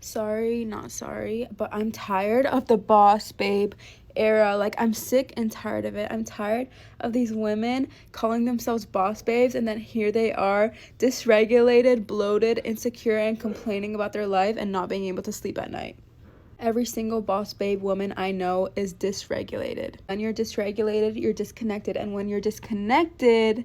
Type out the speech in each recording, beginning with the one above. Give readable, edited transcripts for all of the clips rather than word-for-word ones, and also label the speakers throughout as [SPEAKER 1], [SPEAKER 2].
[SPEAKER 1] Sorry, not sorry, but I'm tired of the boss babe era. Like, I'm sick and tired of it. I'm tired of these women calling themselves boss babes, and then here they are, dysregulated, bloated, insecure, and complaining about their life and not being able to sleep at night. Every single boss babe woman I know is dysregulated. When you're dysregulated, you're disconnected. And when you're disconnected,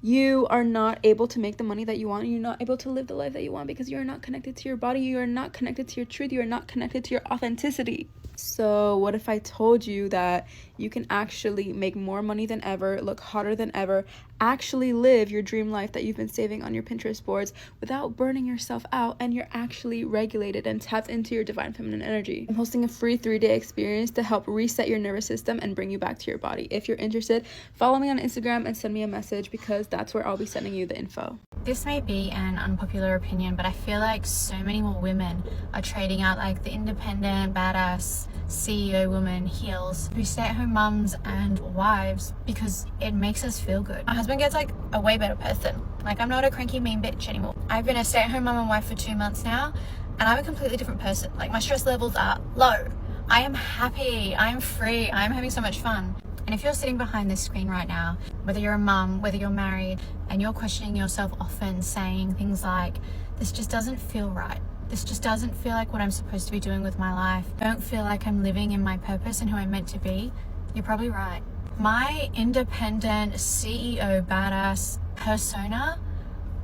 [SPEAKER 1] you are not able to make the money that you want. You're not able to live the life that you want because you're not connected to your body. You are not connected to your truth. You are not connected to your authenticity. So what if I told you that you can actually make more money than ever, look hotter than ever, actually live your dream life that you've been saving on your Pinterest boards without burning yourself out, and you're actually regulated and tapped into your divine feminine energy? I'm hosting a free 3-day experience to help reset your nervous system and bring you back to your body. If you're interested, follow me on Instagram and send me a message, because that's where I'll be sending you the info.
[SPEAKER 2] This may be an unpopular opinion, but I feel like so many more women are trading out like the independent, badass CEO woman heels who stay-at-home mums and wives because it makes us feel good. My husband gets like a way better person. Like, I'm not a cranky mean bitch anymore. I've been a stay-at-home mum and wife for 2 months now, and I'm a completely different person. Like, my stress levels are low. I am happy, I am free, I am having so much fun. And if you're sitting behind this screen right now, whether you're a mum, whether you're married, and you're questioning yourself often, saying things like, this just doesn't feel right. This just doesn't feel like what I'm supposed to be doing with my life. I don't feel like I'm living in my purpose and who I'm meant to be. You're probably right. My independent CEO badass persona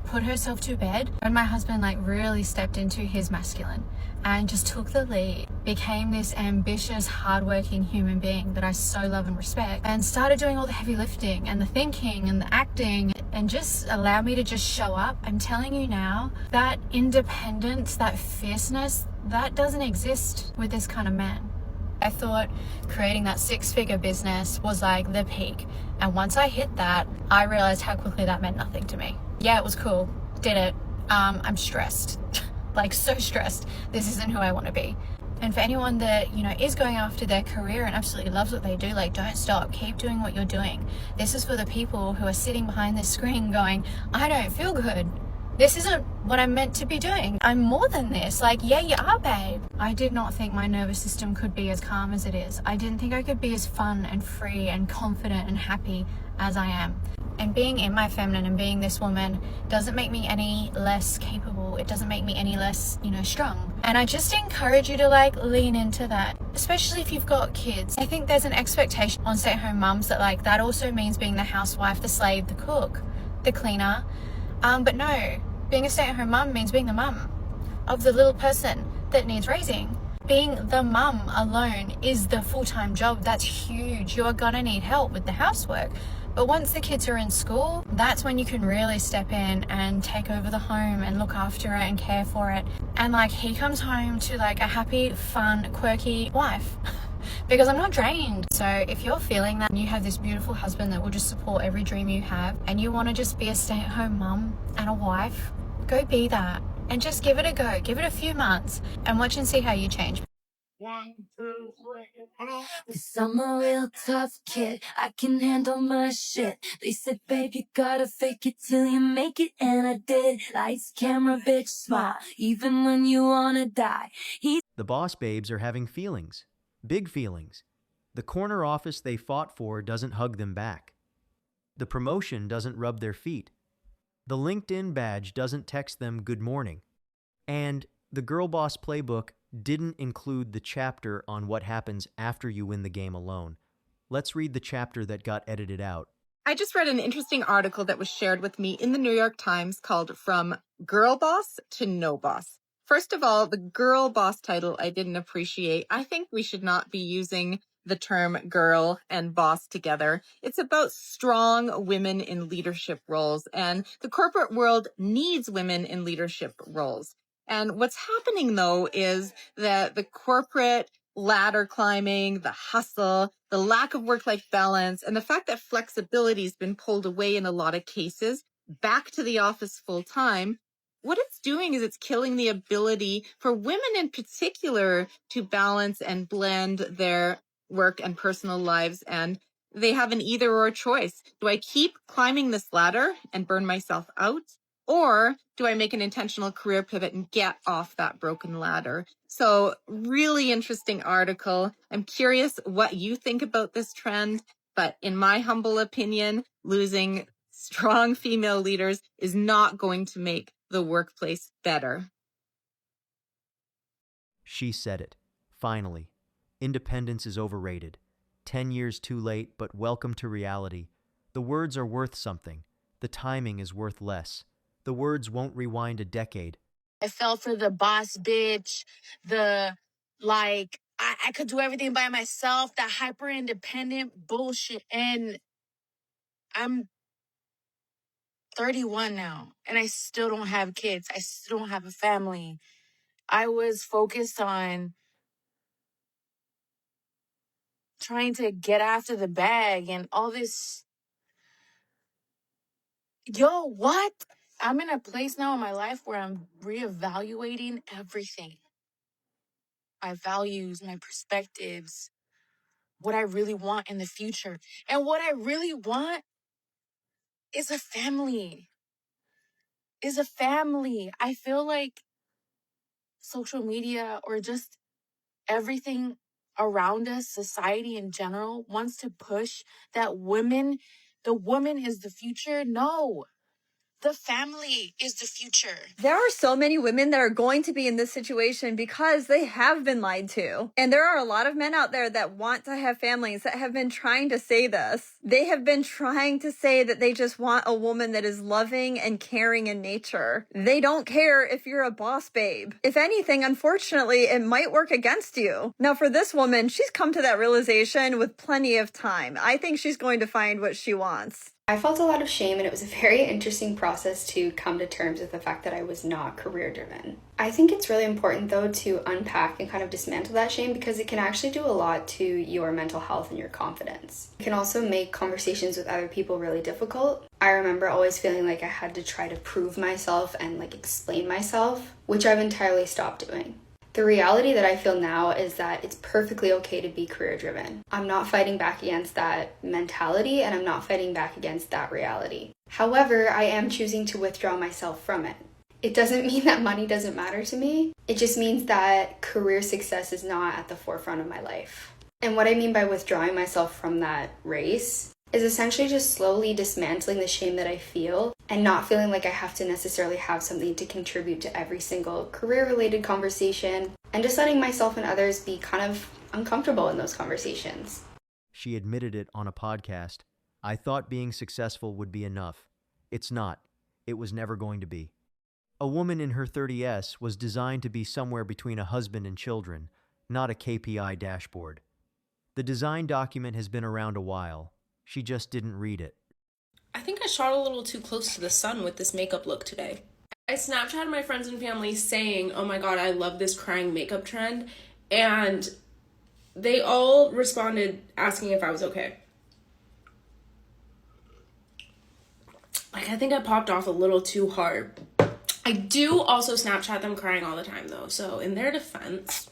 [SPEAKER 2] put herself to bed when my husband like really stepped into his masculine and just took the lead, became this ambitious, hardworking human being that I so love and respect, and started doing all the heavy lifting and the thinking and the acting, and just allow me to just show up. I'm telling you now, that independence, that fierceness, that doesn't exist with this kind of man. I thought creating that 6-figure business was like the peak, and once I hit that, I realized how quickly that meant nothing to me. Yeah, it was cool, did it. I'm stressed, like so stressed. This isn't who I want to be. And for anyone that, you know, is going after their career and absolutely loves what they do, like, don't stop, keep doing what you're doing. This is for the people who are sitting behind this screen going, I don't feel good. This isn't what I'm meant to be doing. I'm more than this. Like, yeah, you are, babe. I did not think my nervous system could be as calm as it is. I didn't think I could be as fun and free and confident and happy as I am. And being in my feminine and being this woman doesn't make me any less capable. It doesn't make me any less, you know, strong. And I just encourage you to like lean into that, especially if you've got kids. I think there's an expectation on stay-at-home mums that like that also means being the housewife, the slave, the cook, the cleaner. But no, being a stay-at-home mum means being the mum of the little person that needs raising. Being the mum alone is the full-time job. That's huge. You are gonna need help with the housework. But once the kids are in school, that's when you can really step in and take over the home and look after it and care for it. And like, he comes home to like a happy, fun, quirky wife. Because I'm not drained. So if you're feeling that and you have this beautiful husband that will just support every dream you have, and you want to just be a stay-at-home mum and a wife, go be that. And just give it a go. Give it a few months and watch and see how you change.
[SPEAKER 3] 1, 2, 'Cause I'm a real tough kid. I can handle my shit. They said, babe, you gotta fake it till you make it, and I did. Lights, camera, bitch, smile, even when you wanna die.
[SPEAKER 4] The boss babes are having feelings, big feelings. The corner office they fought for doesn't hug them back. The promotion doesn't rub their feet. The LinkedIn badge doesn't text them good morning. And the Girl Boss Playbook didn't include the chapter on what happens after you win the game alone. Let's read the chapter that got edited out.
[SPEAKER 5] I just read an interesting article that was shared with me in the New York Times called From Girl Boss to No Boss. First of all, the girl boss title I didn't appreciate. I think we should not be using the term girl and boss together. It's about strong women in leadership roles, and the corporate world needs women in leadership roles. And what's happening, though, is that the corporate ladder climbing, the hustle, the lack of work-life balance, and the fact that flexibility has been pulled away in a lot of cases back to the office full time, what it's doing is it's killing the ability for women in particular to balance and blend their work and personal lives. And they have an either or choice. Do I keep climbing this ladder and burn myself out? Or do I make an intentional career pivot and get off that broken ladder? So really interesting article. I'm curious what you think about this trend, but in my humble opinion, losing strong female leaders is not going to make the workplace better.
[SPEAKER 4] She said it. Finally. Independence is overrated. 10 years too late, but welcome to reality. The words are worth something. The timing is worth less. The words won't rewind a decade.
[SPEAKER 2] I fell for the boss bitch, the like, I could do everything by myself, that hyper independent bullshit. And I'm 31 now, and I still don't have kids. I still don't have a family. I was focused on trying to get after the bag and all this. Yo, what? I'm in a place now in my life where I'm reevaluating everything. My values, my perspectives, what I really want in the future. And what I really want is a family. I feel like social media or just everything around us, society in general, wants to push that the woman is the future. No, the family is the future.
[SPEAKER 3] There are so many women that are going to be in this situation because they have been lied to. And there are a lot of men out there that want to have families that have been trying to say this. They have been trying to say that they just want a woman that is loving and caring in nature. They don't care if you're a boss babe. If anything, unfortunately, it might work against you. Now, for this woman, she's come to that realization with plenty of time. I think she's going to find what she wants.
[SPEAKER 6] I felt a lot of shame, and it was a very interesting process to come to terms with the fact that I was not career driven. I think it's really important though to unpack and kind of dismantle that shame because it can actually do a lot to your mental health and your confidence. It can also make conversations with other people really difficult. I remember always feeling like I had to try to prove myself and explain myself, which I've entirely stopped doing. The reality that I feel now is that it's perfectly okay to be career driven. I'm not fighting back against that mentality and I'm not fighting back against that reality. However, I am choosing to withdraw myself from it. It doesn't mean that money doesn't matter to me. It just means that career success is not at the forefront of my life. And what I mean by withdrawing myself from that race is essentially just slowly dismantling the shame that I feel and not feeling like I have to necessarily have something to contribute to every single career-related conversation and just letting myself and others be kind of uncomfortable in those conversations.
[SPEAKER 4] She admitted it on a podcast. I thought being successful would be enough. It's not. It was never going to be. A woman in her 30s was designed to be somewhere between a husband and children, not a KPI dashboard. The design document has been around a while. She just didn't read it.
[SPEAKER 7] I think I shot a little too close to the sun with this makeup look today. I Snapchatted my friends and family saying, oh my god, I love this crying makeup trend. And they all responded asking if I was okay. I think I popped off a little too hard. I do also Snapchat them crying all the time though. So in their defense,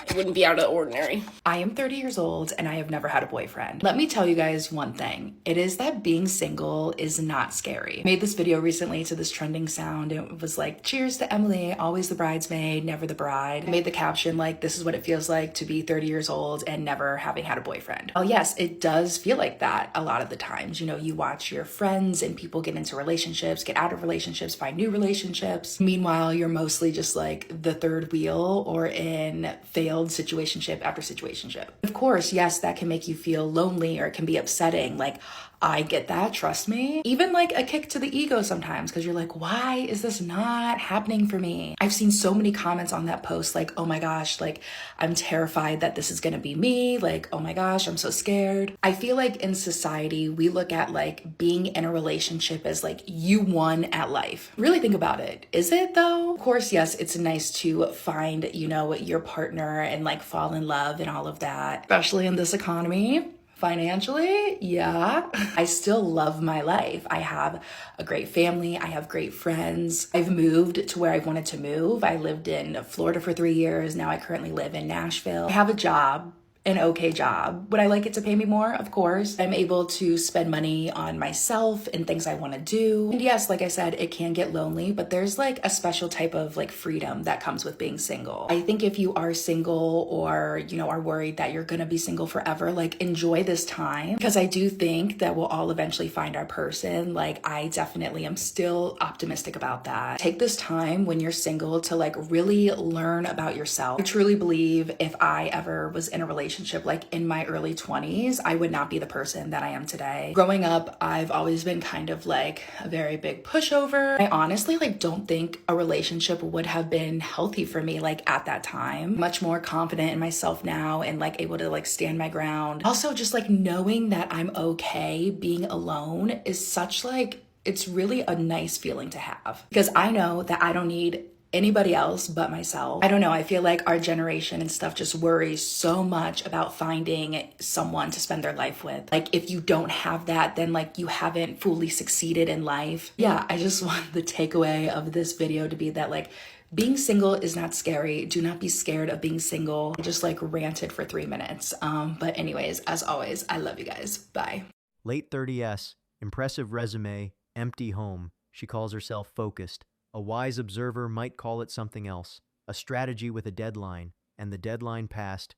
[SPEAKER 7] it wouldn't be out of the ordinary.
[SPEAKER 8] I am 30 years old and I have never had a boyfriend. Let me tell you guys one thing. It is that being single is not scary. I made this video recently to this trending sound. It was like, cheers to Emily, always the bridesmaid, never the bride. I made the caption like, this is what it feels like to be 30 years old and never having had a boyfriend. Well, yes, it does feel like that a lot of the times. You know, you watch your friends and people get into relationships, get out of relationships, find new relationships. Meanwhile, you're mostly just like the third wheel or in failed situationship after situationship. Of course, yes, that can make you feel lonely or it can be upsetting. Like, I get that, trust me. Even like a kick to the ego sometimes because you're like, why is this not happening for me? I've seen so many comments on that post like, oh my gosh, like I'm terrified that this is gonna be me. Like, oh my gosh, I'm so scared. I feel like in society, we look at like being in a relationship as like you won at life. Really think about it. Is it though? Of course, yes, it's nice to find, you know, your partner and like fall in love and all of that, especially in this economy. Financially, yeah. I still love my life. I have a great family. I have great friends. I've moved to where I wanted to move. I lived in Florida for 3 years. Now I currently live in Nashville. I have a job an okay job. Would I like it to pay me more? Of course. I'm able to spend money on myself and things I want to do. And yes, like I said, it can get lonely, but there's like a special type of like freedom that comes with being single. I think if you are single or, you know, are worried that you're gonna be single forever, like enjoy this time, because I do think that we'll all eventually find our person. Like I definitely am still optimistic about that. Take this time when you're single to like really learn about yourself. I truly believe if I ever was in a relationship like in my early 20s, I would not be the person that I am today. Growing up, I've always been kind of like a very big pushover. I honestly like don't think a relationship would have been healthy for me like at that time. Much more confident in myself now and like able to like stand my ground. Also just like knowing that I'm okay being alone is such like, it's really a nice feeling to have, because I know that I don't need anybody else but myself. I don't know, I feel like our generation and stuff just worries so much about finding someone to spend their life with. Like if you don't have that, then like you haven't fully succeeded in life. Yeah, I just want the takeaway of this video to be that like being single is not scary. Do not be scared of being single. I just like ranted for 3 minutes. But anyways, as always, I love you guys. Bye.
[SPEAKER 4] Late 30s, impressive resume, empty home. She calls herself focused. A wise observer might call it something else, a strategy with a deadline, and the deadline passed.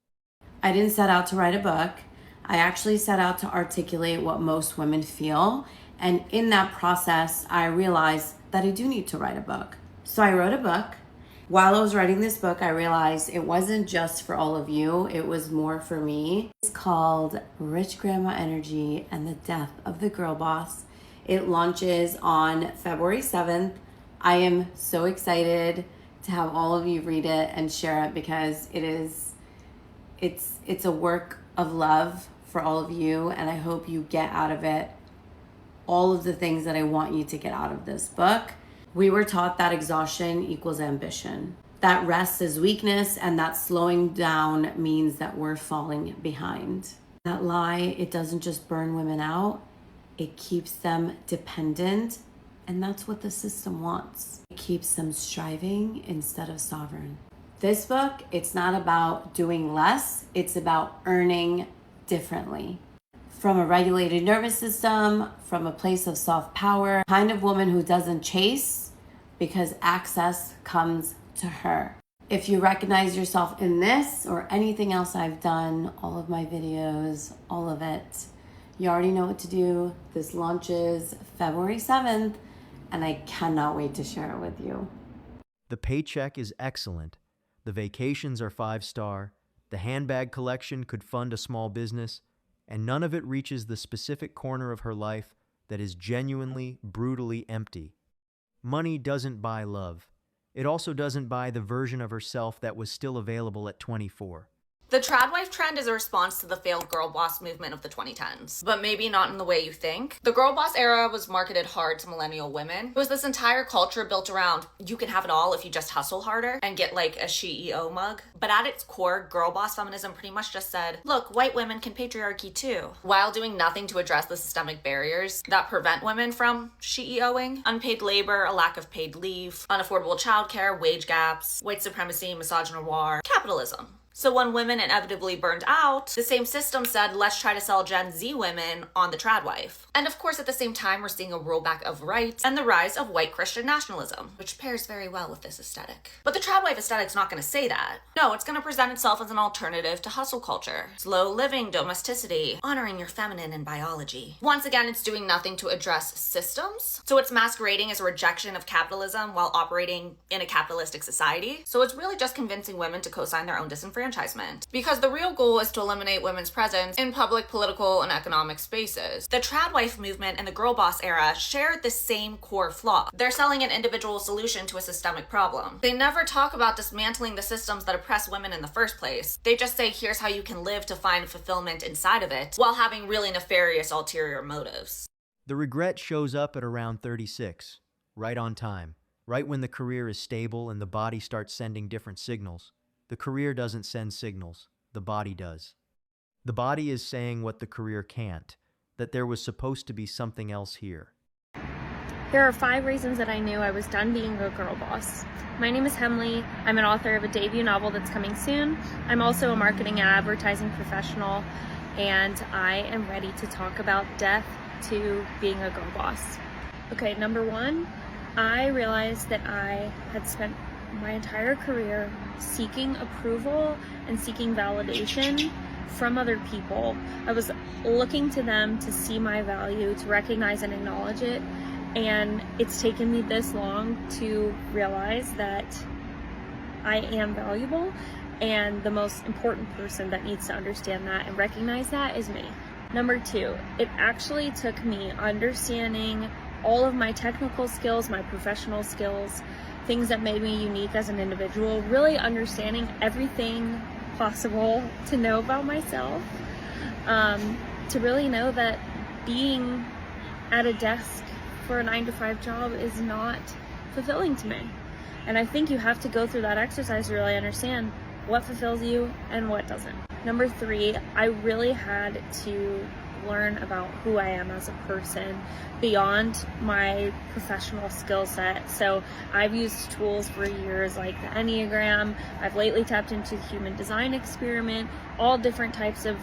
[SPEAKER 9] I didn't set out to write a book. I actually set out to articulate what most women feel. And in that process, I realized that I do need to write a book. So I wrote a book. While I was writing this book, I realized it wasn't just for all of you, it was more for me. It's called Rich Grandma Energy and the Death of the Girl Boss. It launches on February 7th. I am so excited to have all of you read it and share it, because it's a work of love for all of you, and I hope you get out of it all of the things that I want you to get out of this book. We were taught that exhaustion equals ambition, that rest is weakness, and that slowing down means that we're falling behind. That lie, it doesn't just burn women out, it keeps them dependent. And that's what the system wants. It keeps them striving instead of sovereign. This book, it's not about doing less, it's about earning differently. From a regulated nervous system, from a place of soft power, kind of woman who doesn't chase because access comes to her. If you recognize yourself in this or anything else I've done, all of my videos, all of it, you already know what to do. This launches February 7th. And I cannot wait to share it with you.
[SPEAKER 4] The paycheck is excellent. The vacations are 5-star. The handbag collection could fund a small business. And none of it reaches the specific corner of her life that is genuinely, brutally empty. Money doesn't buy love. It also doesn't buy the version of herself that was still available at 24.
[SPEAKER 10] The trad wife trend is a response to the failed girl boss movement of the 2010s, but maybe not in the way you think. The girl boss era was marketed hard to millennial women. It was this entire culture built around you can have it all if you just hustle harder and get like a CEO mug. But at its core, girl boss feminism pretty much just said, look, white women can patriarchy too, while doing nothing to address the systemic barriers that prevent women from CEOing. Unpaid labor, a lack of paid leave, unaffordable childcare, wage gaps, white supremacy, misogynoir, capitalism. So when women inevitably burned out, the same system said, let's try to sell Gen Z women on the trad wife. And of course, at the same time, we're seeing a rollback of rights and the rise of white Christian nationalism, which pairs very well with this aesthetic. But the trad wife aesthetic's not gonna say that. No, it's gonna present itself as an alternative to hustle culture, slow living, domesticity, honoring your feminine and biology. Once again, it's doing nothing to address systems. So it's masquerading as a rejection of capitalism while operating in a capitalistic society. So it's really just convincing women to co-sign their own disenfranchisement. Because the real goal is to eliminate women's presence in public, political, and economic spaces. The trad wife movement and the girl boss era shared the same core flaw. They're selling an individual solution to a systemic problem. They never talk about dismantling the systems that oppress women in the first place. They just say, here's how you can live to find fulfillment inside of it, while having really nefarious ulterior motives.
[SPEAKER 4] The regret shows up at around 36, right on time, right when the career is stable and the body starts sending different signals. The career doesn't send signals, the body does. The body is saying what the career can't, that there was supposed to be something else here.
[SPEAKER 11] There are 5 reasons that I knew I was done being a girl boss. My name is Hemley. I'm an author of a debut novel that's coming soon. I'm also a marketing and advertising professional, and I am ready to talk about death to being a girl boss. Okay, number 1, I realized that I had spent my entire career seeking approval and seeking validation from other people. I was looking to them to see my value, to recognize and acknowledge it. And it's taken me this long to realize that I am valuable, and the most important person that needs to understand that and recognize that is me. Number 2, it actually took me understanding all of my technical skills, my professional skills, things that made me unique as an individual, really understanding everything possible to know about myself, to really know that being at a desk for a 9-to-5 job is not fulfilling to me. And I think you have to go through that exercise to really understand what fulfills you and what doesn't. Number 3, I really had to learn about who I am as a person beyond my professional skill set. So I've used tools for years like the Enneagram. I've lately tapped into the Human Design Experiment, all different types of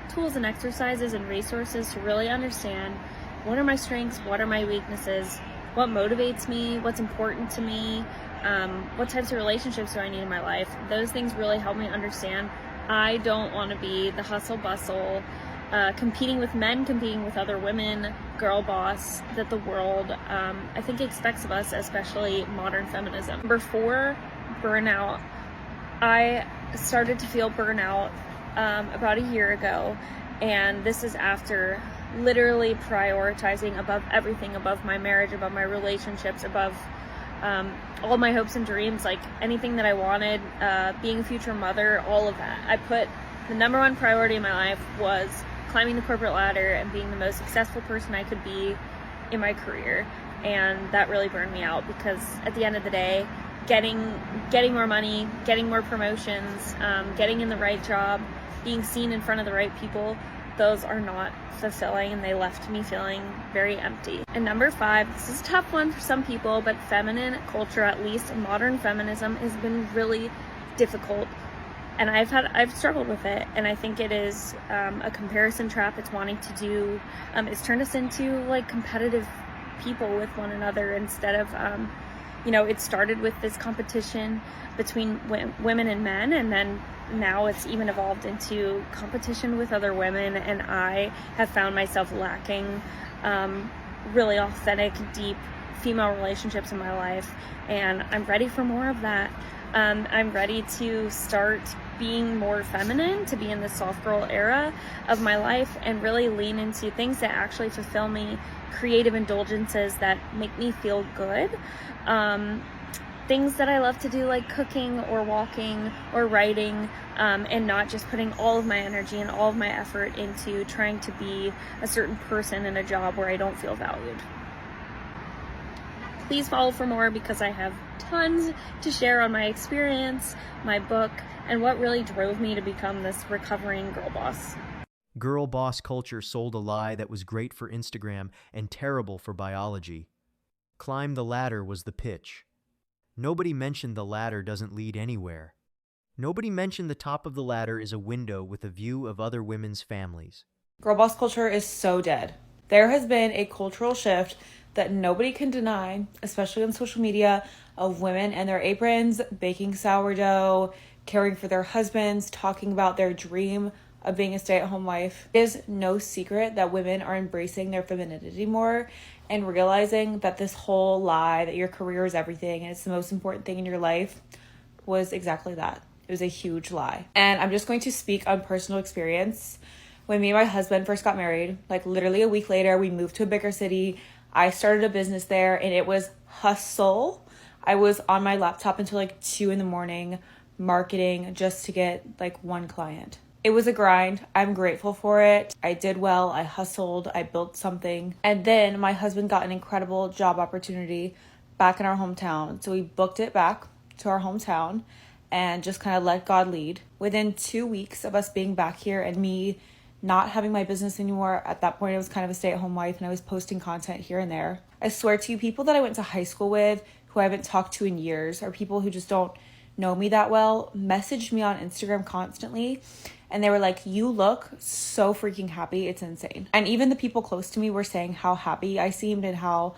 [SPEAKER 11] tools and exercises and resources to really understand what are my strengths, what are my weaknesses, what motivates me, what's important to me, what types of relationships do I need in my life. Those things really help me understand I don't want to be the hustle bustle, competing with men, competing with other women, girl boss that the world, I think, expects of us, especially modern feminism. Number 4, burnout. I started to feel burnout about a year ago, and this is after literally prioritizing above everything, above my marriage, above my relationships, above all my hopes and dreams, like anything that I wanted, being a future mother, all of that. I put the number 1 priority in my life was climbing the corporate ladder and being the most successful person I could be in my career. And that really burned me out, because at the end of the day, getting more money, getting more promotions, getting in the right job, being seen in front of the right people, those are not fulfilling, and they left me feeling very empty. And number 5, this is a tough one for some people, but feminine culture, at least modern feminism, has been really difficult, and I've struggled with it. And I think it is a comparison trap. It's wanting to do, it's turned us into like competitive people with one another instead of it started with this competition between women and men, and then now it's even evolved into competition with other women, and I have found myself lacking really authentic, deep female relationships in my life, and I'm ready for more of that. I'm ready to start being more feminine, to be in the soft girl era of my life and really lean into things that actually fulfill me, creative indulgences that make me feel good. Things that I love to do, like cooking or walking or writing, and not just putting all of my energy and all of my effort into trying to be a certain person in a job where I don't feel valued. Please follow for more, because I have tons to share on my experience, my book, and what really drove me to become this recovering girl boss.
[SPEAKER 4] Girl boss culture sold a lie that was great for Instagram and terrible for biology. Climb the ladder was the pitch. Nobody mentioned the ladder doesn't lead anywhere. Nobody mentioned the top of the ladder is a window with a view of other women's families.
[SPEAKER 12] Girl boss culture is so dead. There has been a cultural shift that nobody can deny, especially on social media, of women and their aprons, baking sourdough, caring for their husbands, talking about their dream of being a stay-at-home wife. It is no secret that women are embracing their femininity more and realizing that this whole lie that your career is everything and it's the most important thing in your life was exactly that. It was a huge lie. And I'm just going to speak on personal experience. When me and my husband first got married, like literally a week later, we moved to a bigger city. I started a business there, and it was hustle. I was on my laptop until like 2 a.m. marketing just to get like 1 client. It was a grind. I'm grateful for it. I did well. I hustled. I built something. And then my husband got an incredible job opportunity back in our hometown. So we booked it back to our hometown and just kind of let God lead. Within 2 weeks of us being back here and me not having my business anymore. At that point, I was kind of a stay-at-home wife and I was posting content here and there. I swear to you, people that I went to high school with who I haven't talked to in years, or people who just don't know me that well, messaged me on Instagram constantly. And they were like, you look so freaking happy. It's insane. And even the people close to me were saying how happy I seemed and how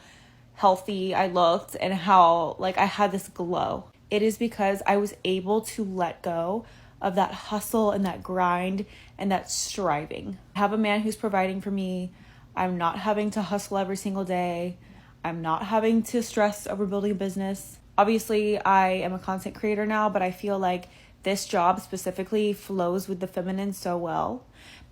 [SPEAKER 12] healthy I looked and how like I had this glow. It is because I was able to let go of that hustle and that grind and that striving. I have a man who's providing for me. I'm not having to hustle every single day. I'm not having to stress over building a business. Obviously, I am a content creator now, but I feel like this job specifically flows with the feminine so well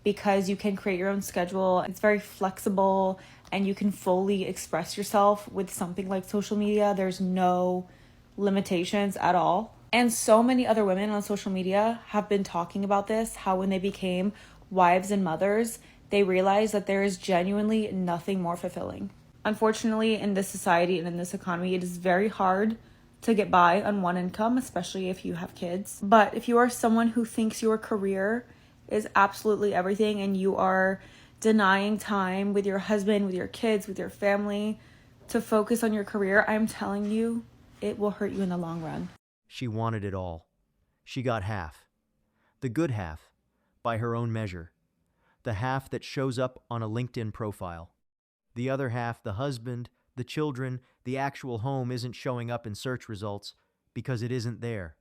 [SPEAKER 12] because you can create your own schedule. It's very flexible and you can fully express yourself with something like social media. There's no limitations at all. And so many other women on social media have been talking about this, how when they became wives and mothers, they realized that there is genuinely nothing more fulfilling. Unfortunately, in this society and in this economy, it is very hard to get by on one income, especially if you have kids. But if you are someone who thinks your career is absolutely everything and you are denying time with your husband, with your kids, with your family to focus on your career, I'm telling you, it will hurt you in the long run.
[SPEAKER 4] She wanted it all. She got half. The good half, by her own measure. The half that shows up on a LinkedIn profile. The other half, the husband, the children, the actual home isn't showing up in search results because it isn't there.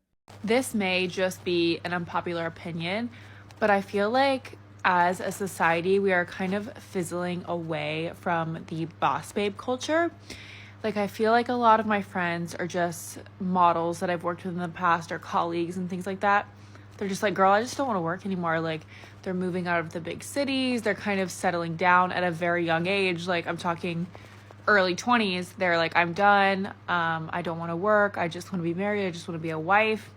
[SPEAKER 12] This may just be an unpopular opinion, but I feel like as a society, we are kind of fizzling away from the boss babe culture. Like, I feel like a lot of my friends are just models that I've worked with in the past or colleagues and things like that. They're just like, girl, I just don't want to work anymore. Like, they're moving out of the big cities. They're kind of settling down at a very young age. Like, I'm talking early 20s. They're like, I'm done. I don't want to work. I just want to be married. I just want to be a wife.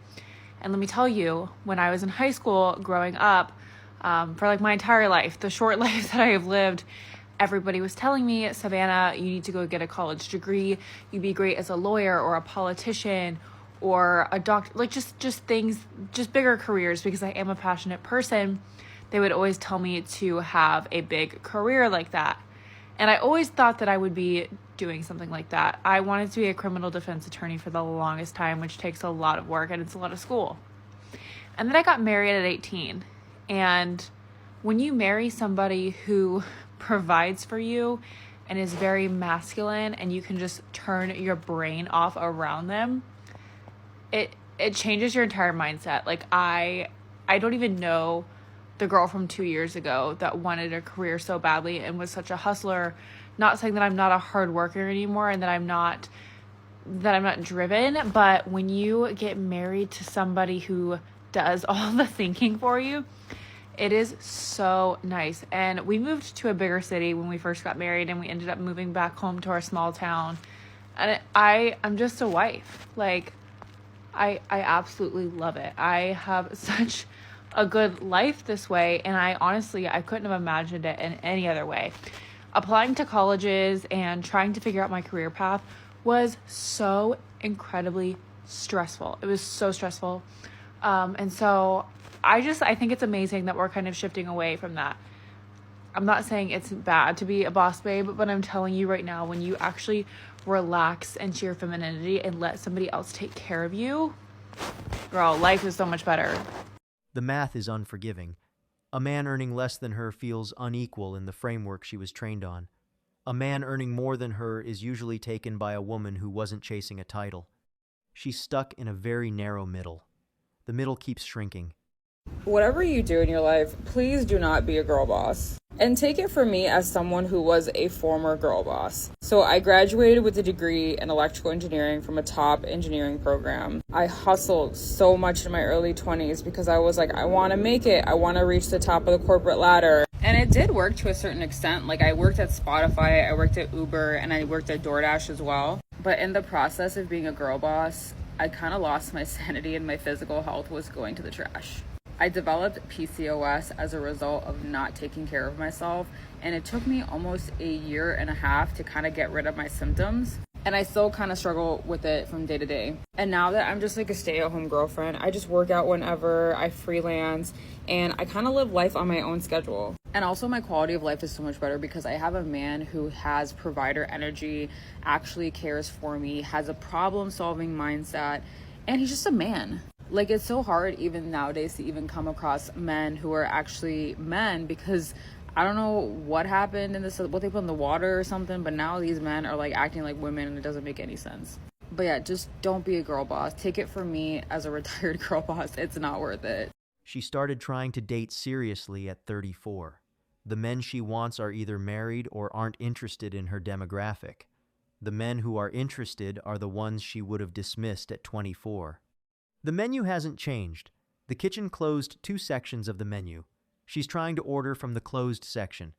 [SPEAKER 12] And let me tell you, when I was in high school growing up, for like my entire life, the short life that I have lived, everybody was telling me, Savannah, you need to go get a college degree. You'd be great as a lawyer or a politician or a doctor, like just things, just bigger careers, because I am a passionate person. They would always tell me to have a big career like that. And I always thought that I would be doing something like that. I wanted to be a criminal defense attorney for the longest time, which takes a lot of work and it's a lot of school. And then I got married at 18. And when you marry somebody who provides for you and is very masculine and you can just turn your brain off around them, it changes your entire mindset. Like, I don't even know the girl from 2 years ago that wanted a career so badly and was such a hustler. Not saying that I'm not a hard worker anymore and that I'm not driven, but when you get married to somebody who does all the thinking for you, it is so nice. And we moved to a bigger city when we first got married, and we ended up moving back home to our small town. And I'm just a wife. Like, I absolutely love it. I have such a good life this way, and I couldn't have imagined it in any other way. Applying to colleges and trying to figure out my career path was so incredibly stressful. It was so stressful. And so I think it's amazing that we're kind of shifting away from that. I'm not saying it's bad to be a boss babe, but I'm telling you right now, when you actually relax into your femininity and let somebody else take care of you, girl, life is so much better.
[SPEAKER 4] The math is unforgiving. A man earning less than her feels unequal in the framework she was trained on. A man earning more than her is usually taken by a woman who wasn't chasing a title. She's stuck in a very narrow middle. The middle keeps shrinking.
[SPEAKER 13] Whatever you do in your life, please do not be a girl boss. And take it from me as someone who was a former girl boss. So I graduated with a degree in electrical engineering from a top engineering program. I hustled so much in my early 20s because I was like, I want to make it. I want to reach the top of the corporate ladder. And it did work to a certain extent. Like, I worked at Spotify, I worked at Uber, and I worked at DoorDash as well. But in the process of being a girl boss, I kind of lost my sanity and my physical health was going to the trash. I developed PCOS as a result of not taking care of myself, and it took me almost a year and a half to kind of get rid of my symptoms. And I still kind of struggle with it from day to day. And now that I'm just like a stay-at-home girlfriend, I just work out whenever, I freelance, and I kind of live life on my own schedule. And also my quality of life is so much better because I have a man who has provider energy, actually cares for me, has a problem-solving mindset, and he's just a man. Like, it's so hard even nowadays to even come across men who are actually men because I don't know what happened in this, what they put in the water or something, but now these men are like acting like women and it doesn't make any sense. But yeah, just don't be a girl boss. Take it from me as a retired girl boss. It's not worth it.
[SPEAKER 4] She started trying to date seriously at 34. The men she wants are either married or aren't interested in her demographic. The men who are interested are the ones she would have dismissed at 24. The menu hasn't changed. The kitchen closed 2 sections of the menu. She's trying to order from the closed section.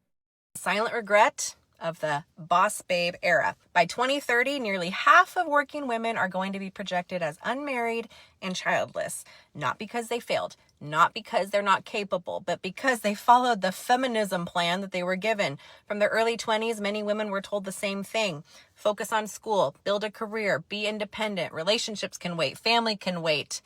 [SPEAKER 14] Silent regret of the boss babe era. By 2030, nearly half of working women are going to be projected as unmarried and childless. Not because they failed, not because they're not capable, but because they followed the feminism plan that they were given. From the early 20s, many women were told the same thing. Focus on school, build a career, be independent, relationships can wait, family can wait.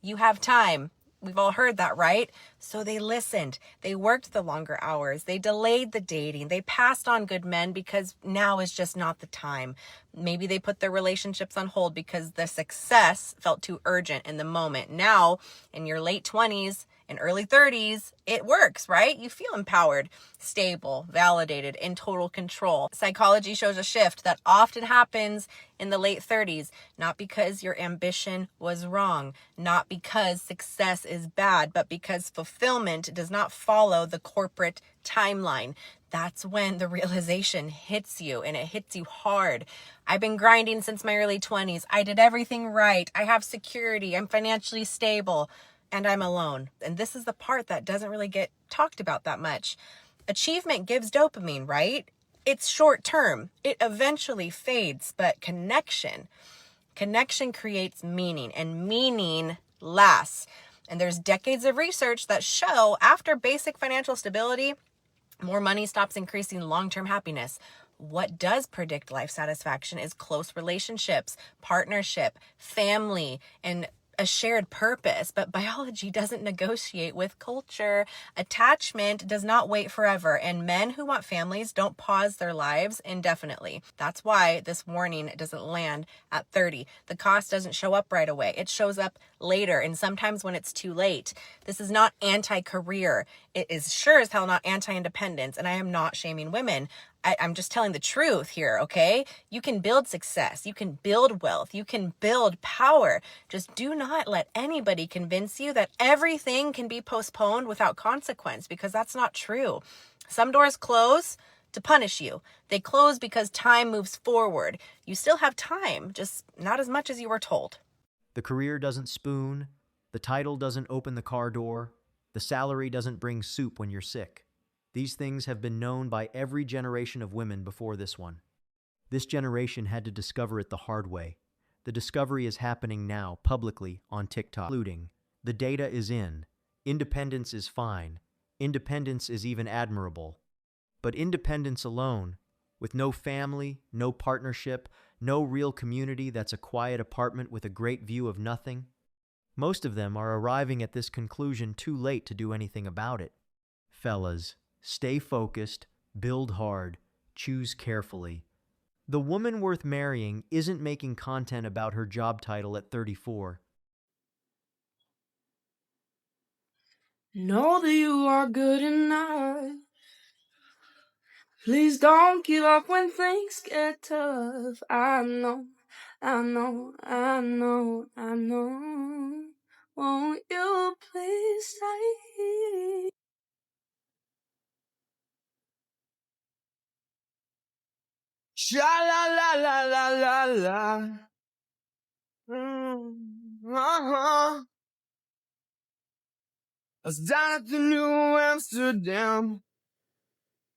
[SPEAKER 14] You have time. We've all heard that, right? So they listened. They worked the longer hours. They delayed the dating. They passed on good men because now is just not the time. Maybe they put their relationships on hold because the success felt too urgent in the moment. Now, in your late 20s and early 30s, it works, right? You feel empowered, stable, validated, in total control. Psychology shows a shift that often happens in the late 30s, not because your ambition was wrong, not because success is bad, but because fulfillment does not follow the corporate timeline. That's when the realization hits you, and it hits you hard. I've been grinding since my early 20s. I did everything right. I have security. I'm financially stable. And I'm alone. And this is the part that doesn't really get talked about that much. Achievement gives dopamine, right? It's short term. It eventually fades, but connection creates meaning, and meaning lasts. And there's decades of research that show after basic financial stability, more money stops increasing long-term happiness. What does predict life satisfaction is close relationships, partnership, family, and a shared purpose. But biology doesn't negotiate with culture. Attachment does not wait forever, and men who want families don't pause their lives indefinitely. That's why this warning doesn't land at 30. The cost doesn't show up right away. It shows up later, and sometimes when it's too late. This is not anti-career. It is sure as hell not anti-independence, and I am not shaming women. I'm just telling the truth here, okay? You can build success. You can build wealth. You can build power. Just do not let anybody convince you that everything can be postponed without consequence, because that's not true. Some doors close to punish you. They close because time moves forward. You still have time, just not as much as you were told.
[SPEAKER 4] The career doesn't spoon. The title doesn't open the car door. The salary doesn't bring soup when you're sick. These things have been known by every generation of women before this one. This generation had to discover it the hard way. The discovery is happening now, publicly, on TikTok. Including, the data is in. Independence is fine. Independence is even admirable. But independence alone, with no family, no partnership, no real community that's a quiet apartment with a great view of nothing, most of them are arriving at this conclusion too late to do anything about it. Fellas, stay focused, build hard, choose carefully. The woman worth marrying isn't making content about her job title at 34.
[SPEAKER 15] Know that you are good enough. Please don't give up when things get tough. I know. Won't you please stay? Sha la la la la la la. Uh-huh. I was down at the New Amsterdam.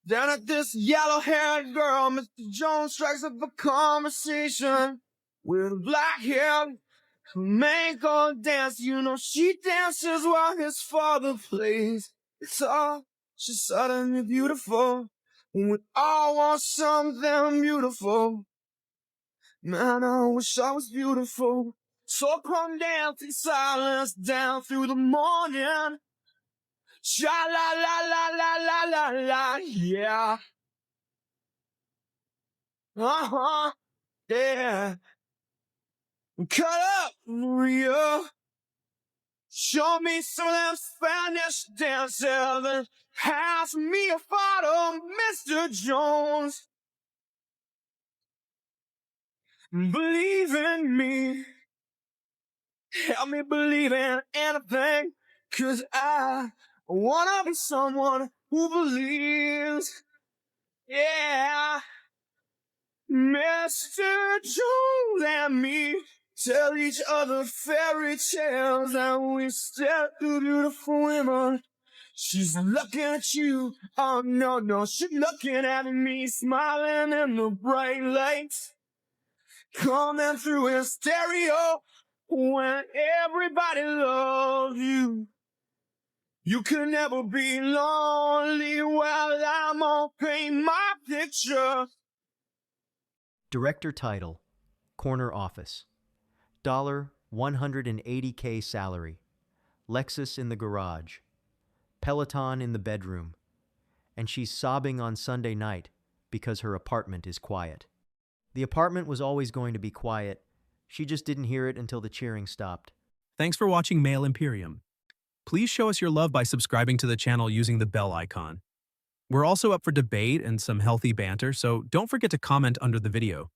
[SPEAKER 15] Down at this yellow-haired girl, Mr. Jones strikes up a conversation with black hair who make her dance. You know she dances while his father plays guitar. She's suddenly beautiful. We all want something beautiful. Man, I wish I was beautiful. So come dance in silence down through the morning. Sha la la la la la la la, yeah. Yeah. Cut up, Maria. Show me some of them Spanish dances and pass me a photo, Mr. Jones. Believe in me. Help me believe in anything. 'Cause I wanna be someone who believes. Yeah. Mr. Jones and me tell each other fairy tales, and we stare through beautiful women. She's looking at you, oh no, no, she's looking at me, smiling in the bright lights, coming through in stereo, when everybody loves you. You can never be lonely while I'm gonna paint my picture.
[SPEAKER 4] Director title, corner office. $180K salary. Lexus in the garage. Peloton in the bedroom. And she's sobbing on Sunday night because her apartment is quiet. The apartment was always going to be quiet. She just didn't hear it until the cheering stopped.
[SPEAKER 16] Thanks for watching Male Imperium. Please show us your love by subscribing to the channel using the bell icon. We're also up for debate and some healthy banter, so don't forget to comment under the video.